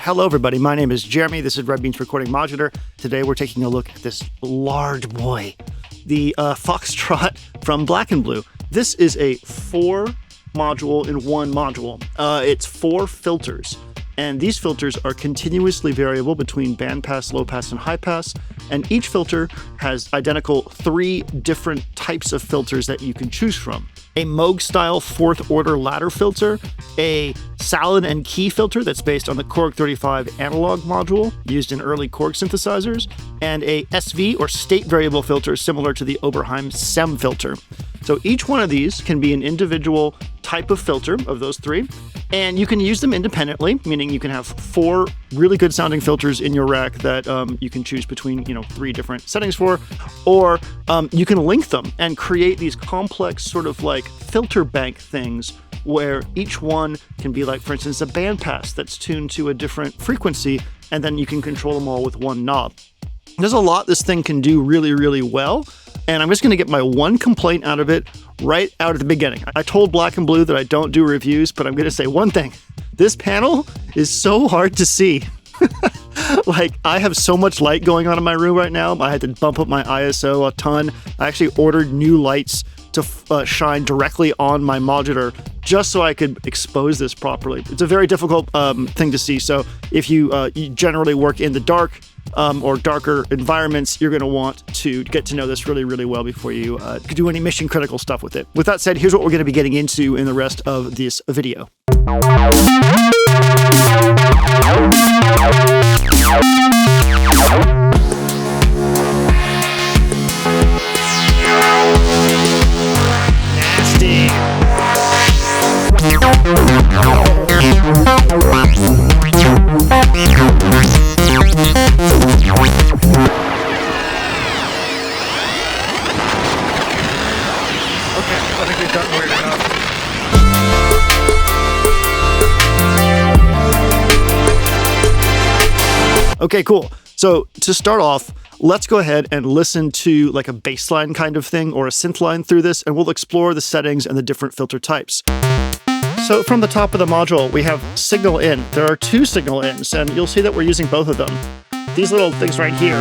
Hello everybody, my name is Jeremy, this is Red Beans Recording Modular. Today we're taking a look at this large boy, the Foxtrot from BlaknBlu. This is a 4 module in one module. It's 4 filters, and these filters are continuously variable between bandpass, low pass, and high pass, and each filter has identical 3 different types of filters that you can choose from. A Moog-style 4th order ladder filter, a Salad and Key filter that's based on the Korg 35 analog module used in early Korg synthesizers, and a SV or state variable filter similar to the Oberheim SEM filter. So each one of these can be an individual type of filter of those 3, and you can use them independently, meaning you can have 4 really good sounding filters in your rack that you can choose between 3 different settings for, or you can link them and create these complex sort of like filter bank things where each one can be like, for instance, a bandpass that's tuned to a different frequency, and then you can control them all with one knob. There's a lot this thing can do really, really well, and I'm just going to get my one complaint out of it right out at the beginning. I told BlaknBlu that I don't do reviews, but I'm going to say one thing. This panel is so hard to see. Like, I have so much light going on in my room right now. I had to bump up my ISO a ton. I actually ordered new lights to shine directly on my modular just so I could expose this properly. It's a very difficult thing to see, so if you generally work in the dark or darker environments, you're going to want to get to know this really, really well before you do any mission critical stuff with it. With that said, here's what we're going to be getting into in the rest of this video. Nasty. Okay, I think we've gotten weird enough. Okay, cool. So to start off, let's go ahead and listen to like a bassline kind of thing or a synth line through this, and we'll explore the settings and the different filter types. So from the top of the module, we have signal in. There are 2 signal ins, and you'll see that we're using both of them. These little things right here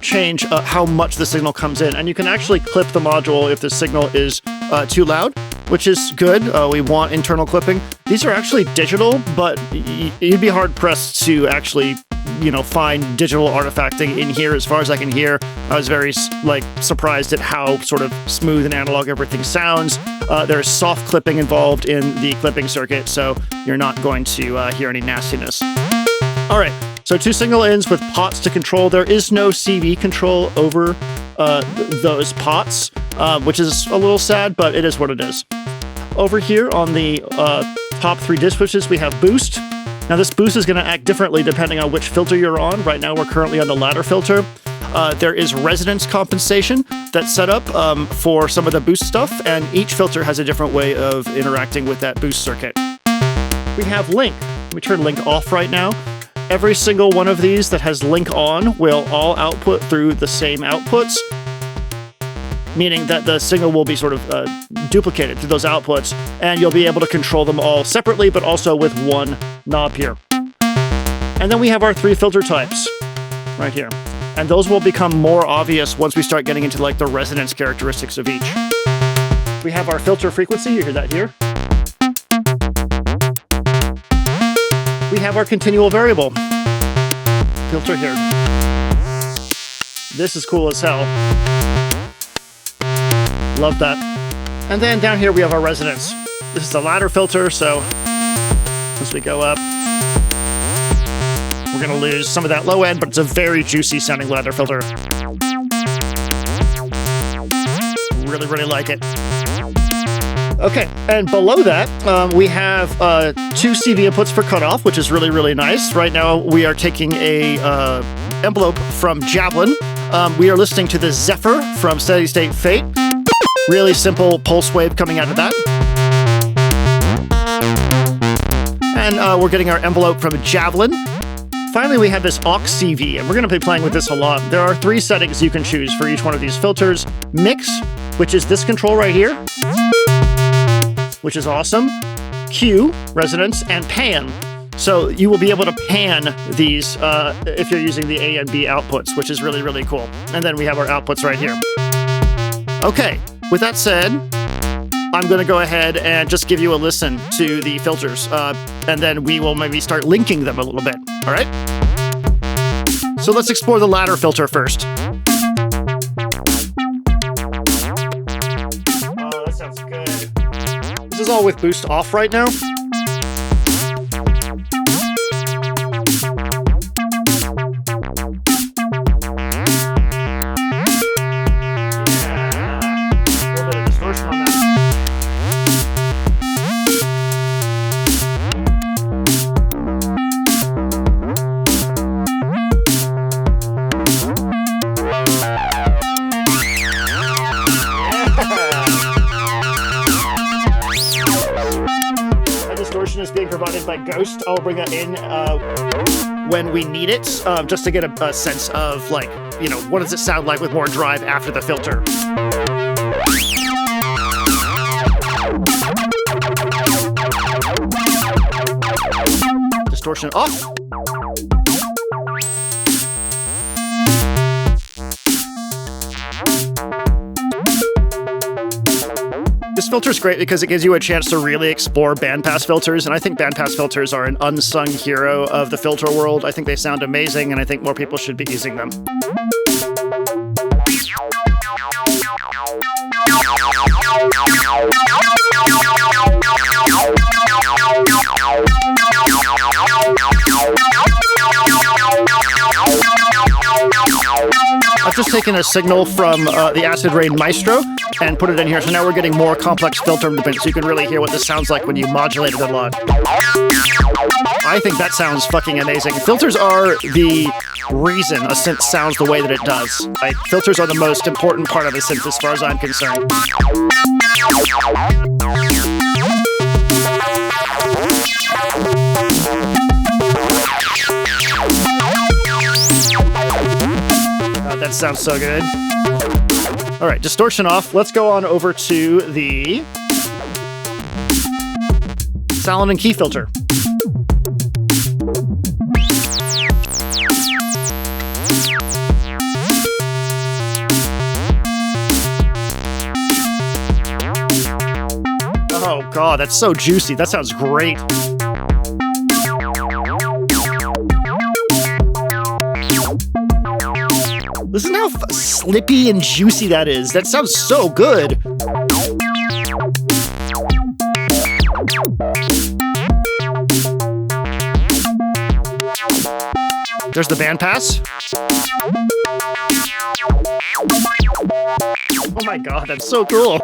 change how much the signal comes in, and you can actually clip the module if the signal is too loud, which is good. We want internal clipping. These are actually digital, but you'd be hard pressed to actually find digital artifacting in here. As far as I can hear, I was very surprised at how sort of smooth and analog everything sounds. There's soft clipping involved in the clipping circuit, so you're not going to hear any nastiness. All right, so 2 signal ins with pots to control. There is no CV control over those pots, which is a little sad, but it is what it is. Over here on the top 3 disc switches, we have boost. Now this boost is going to act differently depending on which filter you're on. Right now we're currently on the ladder filter. There is resonance compensation that's set up for some of the boost stuff, and each filter has a different way of interacting with that boost circuit. We have link. Let me turn link off right now. Every single one of these that has link on will all output through the same outputs, meaning that the signal will be sort of duplicated through those outputs, and you'll be able to control them all separately, but also with one knob here. And then we have our 3 filter types right here, and those will become more obvious once we start getting into like the resonance characteristics of each. We have our filter frequency, you hear that here. We have our continual variable filter here. This is cool as hell. Love that. And then down here we have our resonance. This is the ladder filter, so as we go up, we're gonna lose some of that low end, but it's a very juicy sounding ladder filter. Really, really like it. Okay, and below that, we have 2 CV inputs for cutoff, which is really, really nice. Right now, we are taking a envelope from Javelin. We are listening to the Zephyr from Steady State Fate. Really simple pulse wave coming out of that. And we're getting our envelope from Javelin. Finally, we have this aux CV, and we're going to be playing with this a lot. There are 3 settings you can choose for each one of these filters. Mix, which is this control right here, which is awesome. Q, resonance, and pan. So you will be able to pan these if you're using the A and B outputs, which is really, really cool. And then we have our outputs right here. Okay, with that said, I'm going to go ahead and just give you a listen to the filters, and then we will maybe start linking them a little bit, all right? So let's explore the ladder filter first. Oh, that sounds good. This is all with boost off right now. Is being provided by Ghost. I'll bring that in when we need it, just to get a sense of, like, you know, what does it sound like with more drive after the filter. Distortion off. This filter is great because it gives you a chance to really explore bandpass filters, and I think bandpass filters are an unsung hero of the filter world. I think they sound amazing, and I think more people should be using them. I've just taken a signal from the Acid Rain Maestro and put it in here, so now we're getting more complex filter movement, so you can really hear what this sounds like when you modulate it a lot. I think that sounds fucking amazing. Filters are the reason a synth sounds the way that it does. Filters are the most important part of a synth as far as I'm concerned. That sounds so good. All right, distortion off. Let's go on over to the Salon and Key filter. Oh God, that's so juicy. That sounds great. Listen how slippy and juicy that is. That sounds so good. There's the bandpass. Oh my God, that's so cool.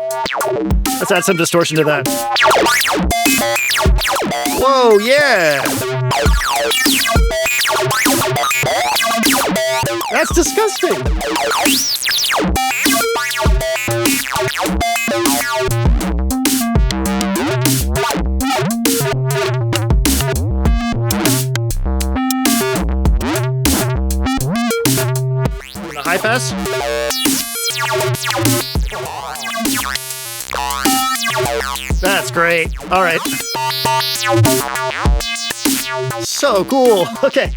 Let's add some distortion to that. Whoa, yeah. That's disgusting. The high pass. That's great. All right. So cool. Okay.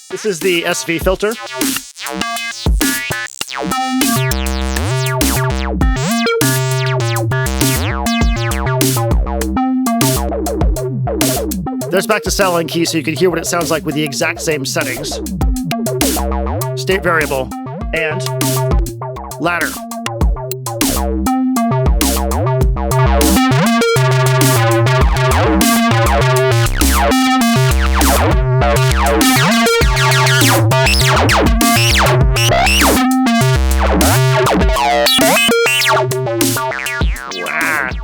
This is the SV filter. There's back to Salon and Key, so you can hear what it sounds like with the exact same settings. State variable and ladder.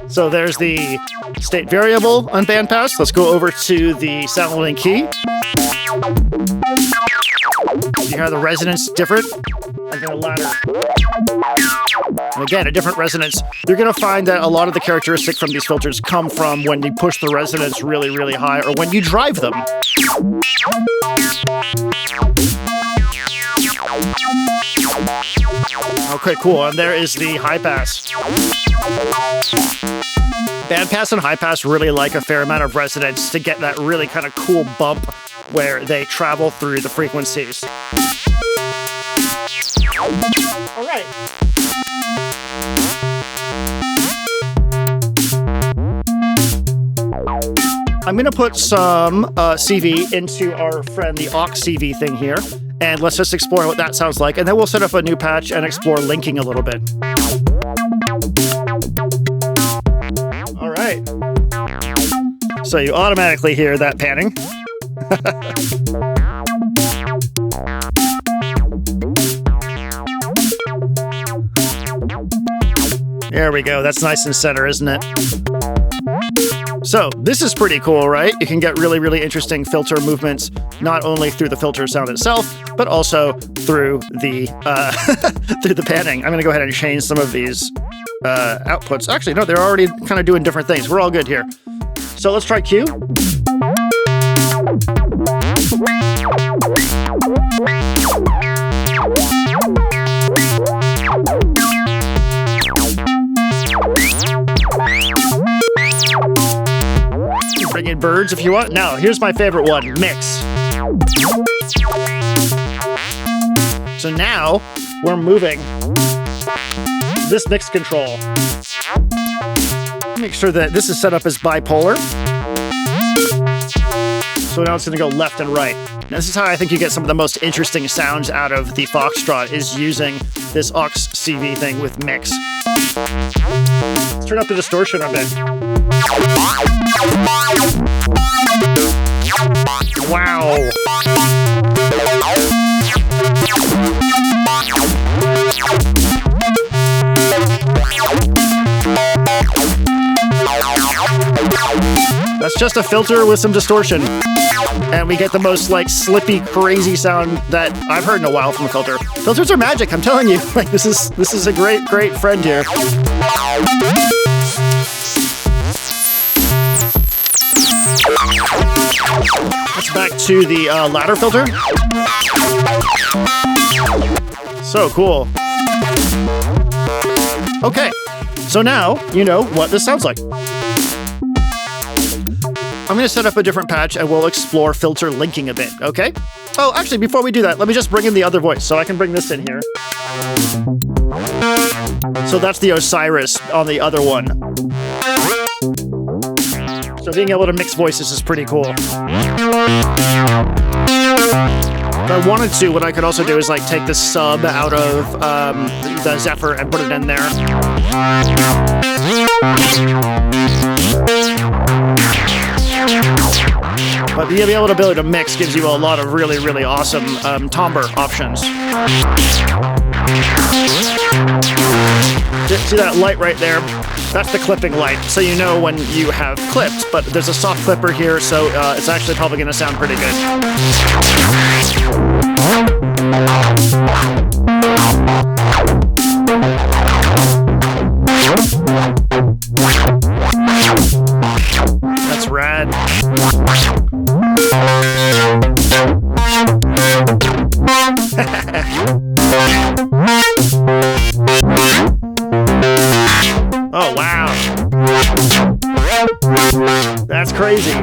So there's the state variable on bandpass. Let's go over to the Salon and Key. You hear the resonance different, and then a ladder. And again, a different resonance. You're going to find that a lot of the characteristics from these filters come from when you push the resonance really, really high, or when you drive them. Okay, cool. And there is the high pass. Bandpass and high pass really like a fair amount of resonance to get that really kind of cool bump where they travel through the frequencies. All right. I'm going to put some CV into our friend the aux CV thing here, and let's just explore what that sounds like, and then we'll set up a new patch and explore linking a little bit. All right. So you automatically hear that panning. There we go. That's nice and center, isn't it? So this is pretty cool, right? You can get really, really interesting filter movements, not only through the filter sound itself, but also through the through the panning. I'm going to go ahead and change some of these outputs. Actually, no, they're already kind of doing different things. We're all good here. So let's try Q. Bring in birds if you want. Now, here's my favorite one, mix. So now we're moving this mix control. Make sure that this is set up as bipolar. So now it's going to go left and right. Now, this is how I think you get some of the most interesting sounds out of the Foxtrot, is using this aux CV thing with mix. Let's turn up the distortion a bit. Wow. That's just a filter with some distortion. And we get the most like slippy, crazy sound that I've heard in a while from a filter. Filters are magic, I'm telling you. Like this is a great, great friend here. Let's back to the ladder filter. So cool. Okay, so now you know what this sounds like. I'm going to set up a different patch and we'll explore filter linking a bit, okay? Oh, actually, before we do that, let me just bring in the other voice. So I can bring this in here. So that's the Osiris on the other one. So being able to mix voices is pretty cool. If I wanted to, what I could also do is like take the sub out of the Zephyr and put it in there. But being able to mix gives you a lot of really, really awesome timbre options. See that light right there? That's the clipping light, so you know when you have clipped, but there's a soft clipper here, so it's actually probably going to sound pretty good. That's rad. Oh, wow. That's crazy.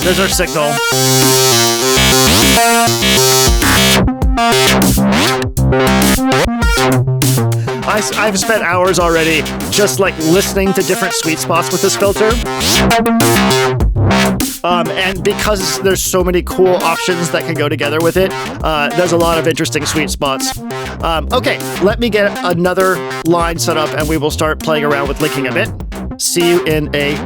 There's our signal. I've spent hours already just like listening to different sweet spots with this filter. And because there's so many cool options that can go together with it, there's a lot of interesting sweet spots. Okay, let me get another line set up and we will start playing around with linking a bit. See you in a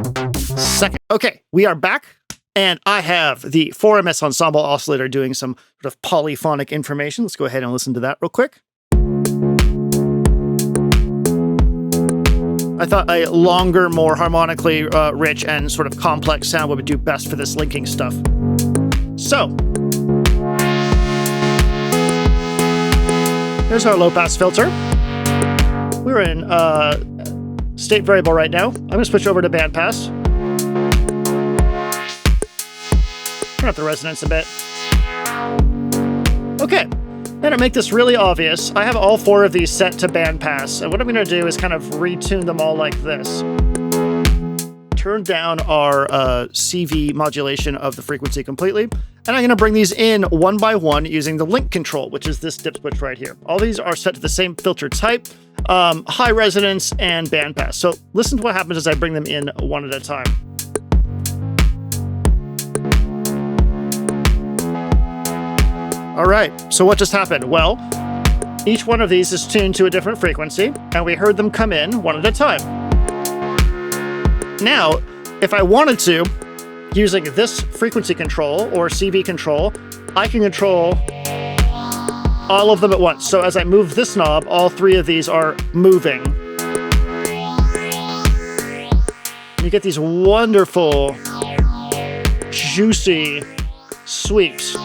second. Okay, we are back. And I have the 4MS Ensemble Oscillator doing some sort of polyphonic information. Let's go ahead and listen to that real quick. I thought a longer, more harmonically rich and sort of complex sound would do best for this linking stuff. So, here's our low-pass filter. We're in state variable right now. I'm going to switch over to bandpass. Turn up the resonance a bit. Okay, Then to make this really obvious, I have all 4 of these set to bandpass, and what I'm going to do is kind of retune them all like this. Turn down our CV modulation of the frequency completely, and I'm going to bring these in one by one using the link control, which is this dip switch right here. All these are set to the same filter type, high resonance, and bandpass. So listen to what happens as I bring them in one at a time. All right, so what just happened? Well, each one of these is tuned to a different frequency, and we heard them come in one at a time. Now, if I wanted to, using this frequency control or CV control, I can control all of them at once. So as I move this knob, all 3 of these are moving. You get these wonderful, juicy sweeps.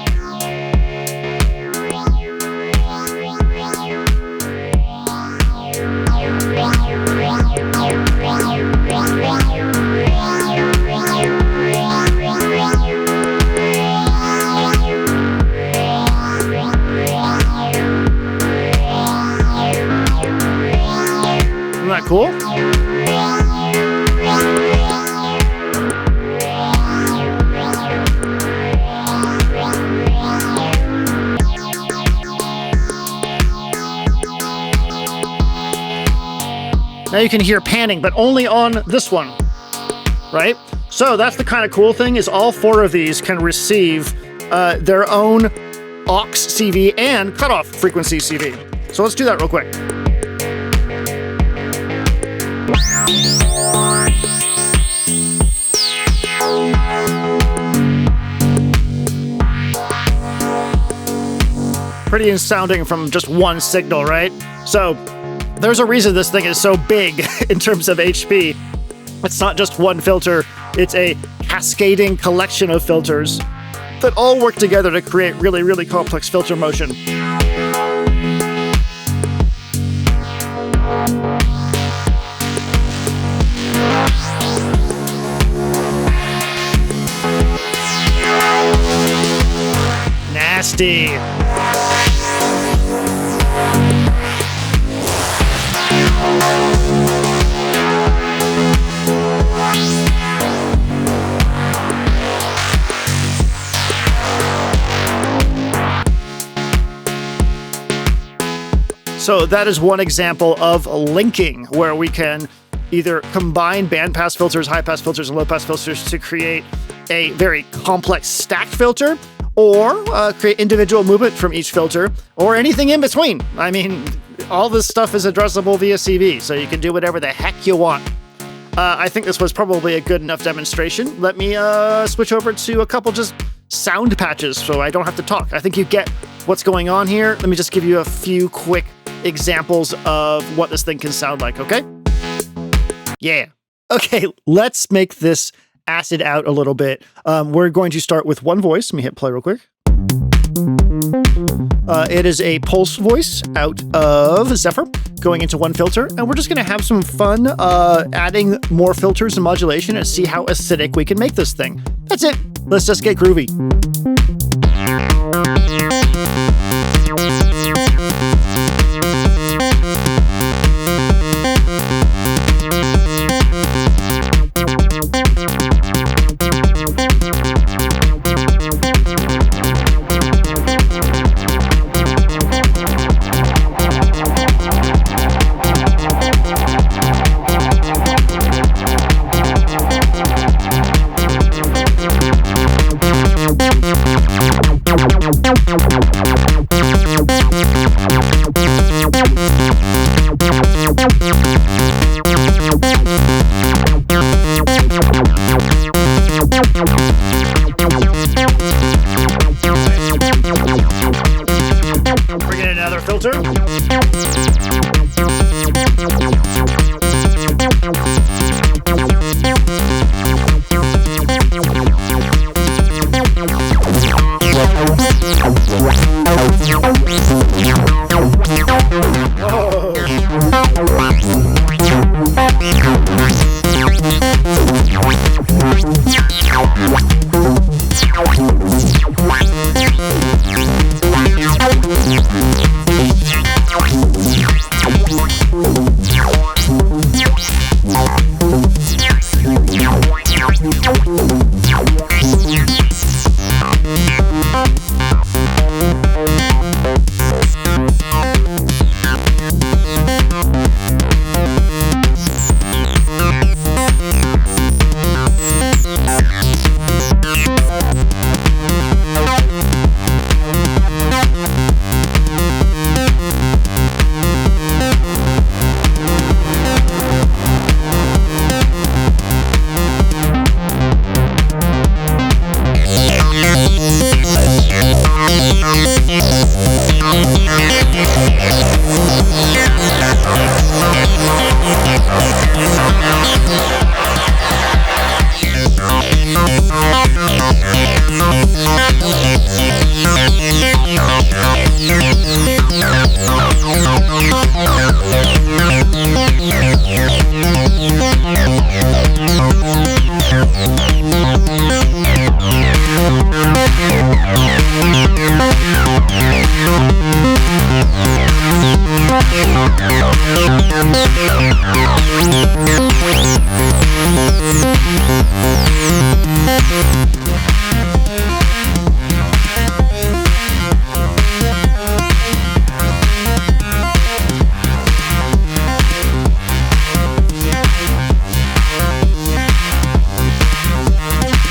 Isn't that cool? Now you can hear panning, but only on this one, right? So that's the kind of cool thing, is all 4 of these can receive their own aux CV and cutoff frequency CV. So let's do that real quick. Pretty sounding from just one signal, right? So there's a reason this thing is so big in terms of HP. It's not just one filter, it's a cascading collection of filters that all work together to create really, really complex filter motion. Nasty. So that is one example of linking, where we can either combine bandpass filters, high-pass filters, and low-pass filters to create a very complex stacked filter, or create individual movement from each filter, or anything in between. I mean, all this stuff is addressable via CV, so you can do whatever the heck you want. I think this was probably a good enough demonstration. Let me switch over to a couple just sound patches so I don't have to talk. I think you get what's going on here. Let me just give you a few quick examples of what this thing can sound like, okay? Yeah. Okay, let's make this acid out a little bit. We're going to start with one voice. Let me hit play real quick. It is a pulse voice out of Zephyr going into one filter, and we're just going to have some fun adding more filters and modulation and see how acidic we can make this thing. That's it. Let's just get groovy.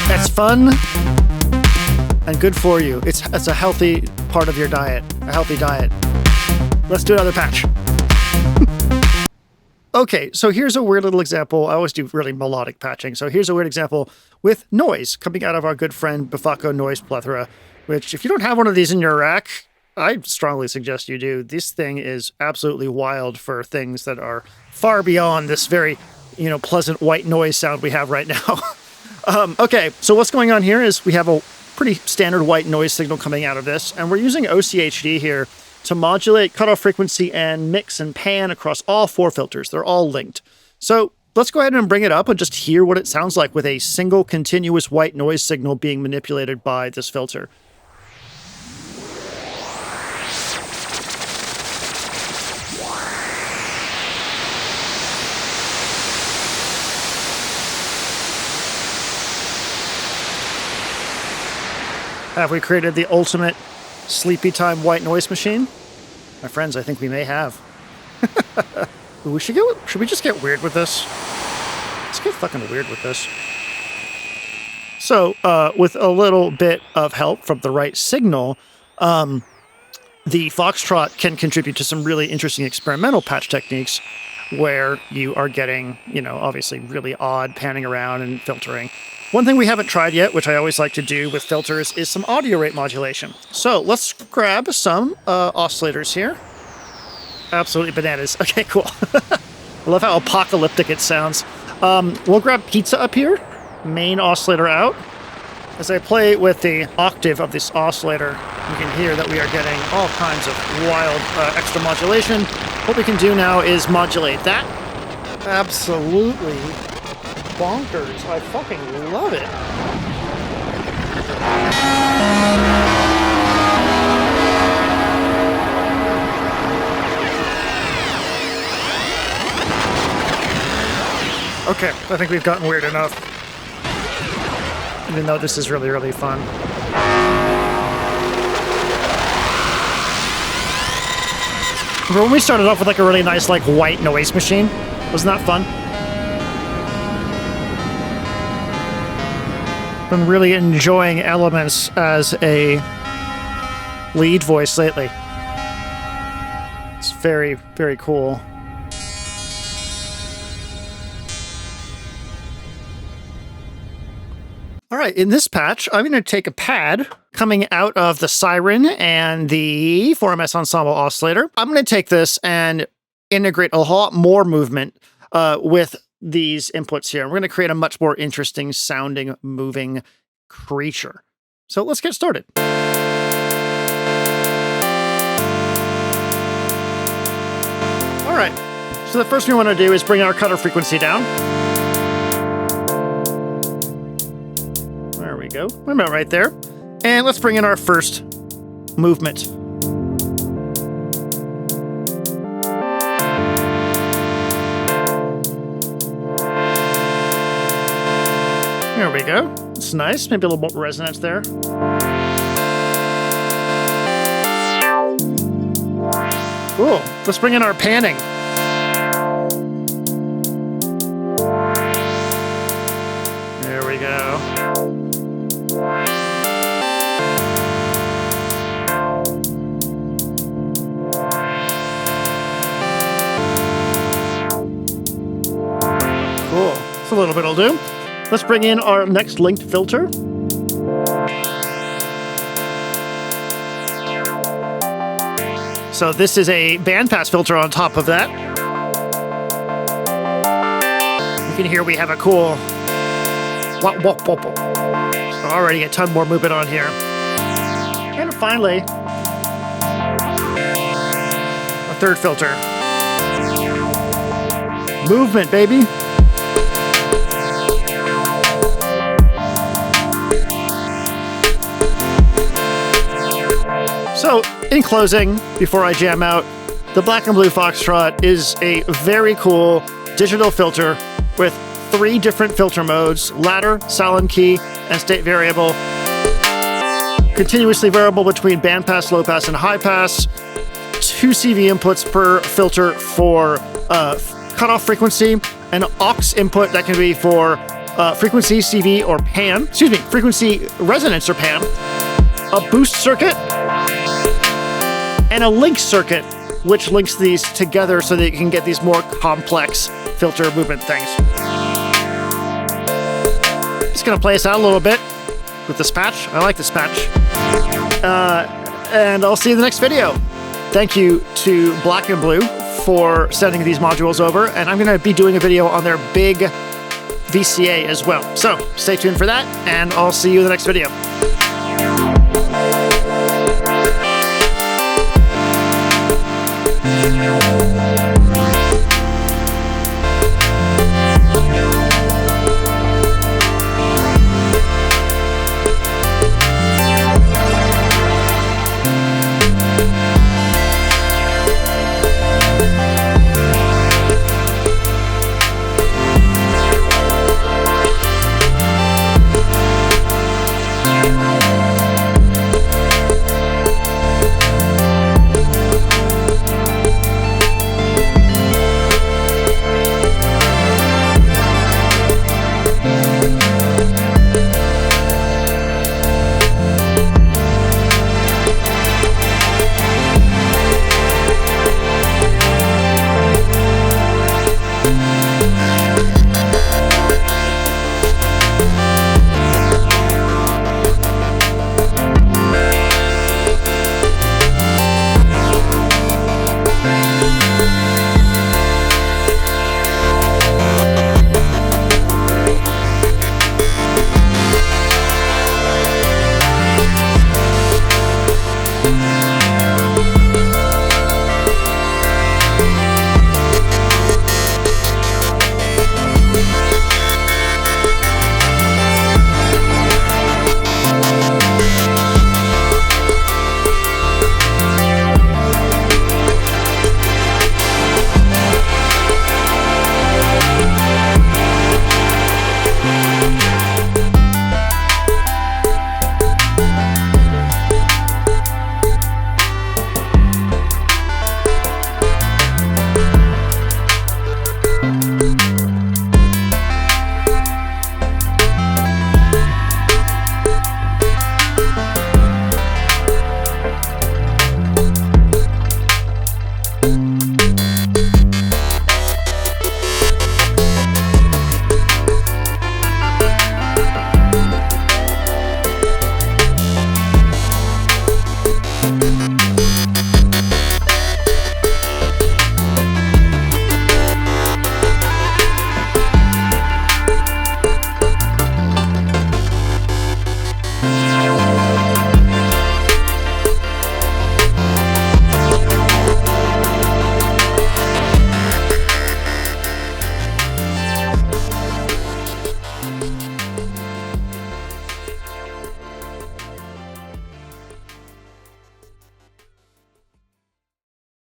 It's fun and good for you. It's a healthy part of your diet, a healthy diet. Let's do another patch. Okay, so here's a weird little example. I always do really melodic patching. So here's a weird example with noise coming out of our good friend Buffaco Noise Plethora, which if you don't have one of these in your rack, I strongly suggest you do. This thing is absolutely wild for things that are far beyond this very, pleasant white noise sound we have right now. Okay, so what's going on here is we have a pretty standard white noise signal coming out of this, and we're using OCHD here to modulate cutoff frequency and mix and pan across all 4 filters. They're all linked. So let's go ahead and bring it up and just hear what it sounds like with a single continuous white noise signal being manipulated by this filter. Have we created the ultimate sleepy time white noise machine? My friends, I think we may have. Should we just get weird with this? Let's get fucking weird with this. So, with a little bit of help from the right signal, the Foxtrot can contribute to some really interesting experimental patch techniques where you are getting, obviously really odd panning around and filtering. One thing we haven't tried yet, which I always like to do with filters, is some audio rate modulation. So let's grab some oscillators here. Absolutely bananas. Okay, cool. I love how apocalyptic it sounds. We'll grab pizza up here, main oscillator out. As I play with the octave of this oscillator, you can hear that we are getting all kinds of wild extra modulation. What we can do now is modulate that. Absolutely bonkers. I fucking love it. Okay, I think we've gotten weird enough. Even though this is really, really fun. Remember when we started off with like a really nice like white noise machine? Wasn't that fun? Been really enjoying Elements as a lead voice lately. It's very, very cool. All right, in this patch, I'm going to take a pad coming out of the Siren and the 4MS Ensemble oscillator. I'm going to take this and integrate a lot more movement with these inputs here. We're going to create a much more interesting sounding, moving creature. So let's get started. All right, so the first thing we want to do is bring our cutter frequency down. There we go. About right there. And let's bring in our first movement. There we go. It's nice. Maybe a little more resonance there. Cool. Let's bring in our panning. There we go. Cool. It's a little bit will do. Let's bring in our next linked filter. So this is a bandpass filter on top of that. You can hear we have a cool wop, wop, wop, wop. So already a ton more movement on here. And finally, a third filter. Movement, baby. So, in closing, before I jam out, the BlaknBlu Foxtrot is a very cool digital filter with 3 different filter modes: ladder, silent key, and state variable. Continuously variable between bandpass, low pass, and high pass. 2 CV inputs per filter for cutoff frequency, an aux input that can be for frequency, CV, or pan. Frequency, resonance, or pan. A boost circuit, and a link circuit, which links these together so that you can get these more complex filter movement things. Just gonna play us out a little bit with this patch. I like this patch. And I'll see you in the next video. Thank you to BlaknBlu for sending these modules over, and I'm gonna be doing a video on their big VCA as well. So stay tuned for that, and I'll see you in the next video.